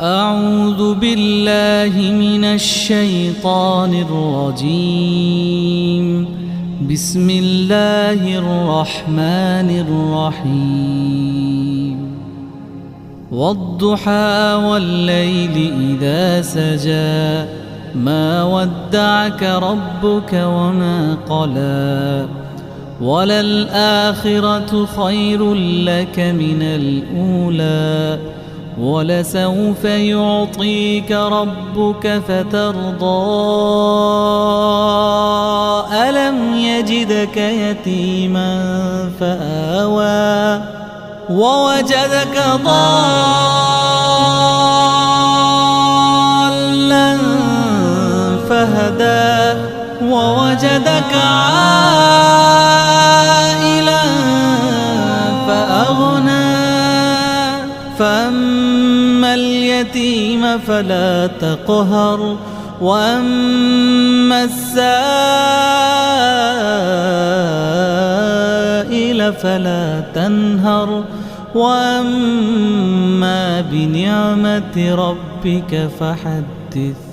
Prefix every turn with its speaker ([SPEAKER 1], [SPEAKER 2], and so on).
[SPEAKER 1] أعوذ بالله من الشيطان الرجيم. بسم الله الرحمن الرحيم. والضحى والليل إذا سجى ما ودعك ربك وما قلى وللآخرة خير لك من الأولى ولسوف يعطيك ربك فترضى ألم يجدك يتيما فآوى ووجدك ضالا فهدى ووجدك عائلا فأغنى فأما اليتيم فلا تقهر وأما السائل فلا تنهر وأما بنعمة ربك فحدث.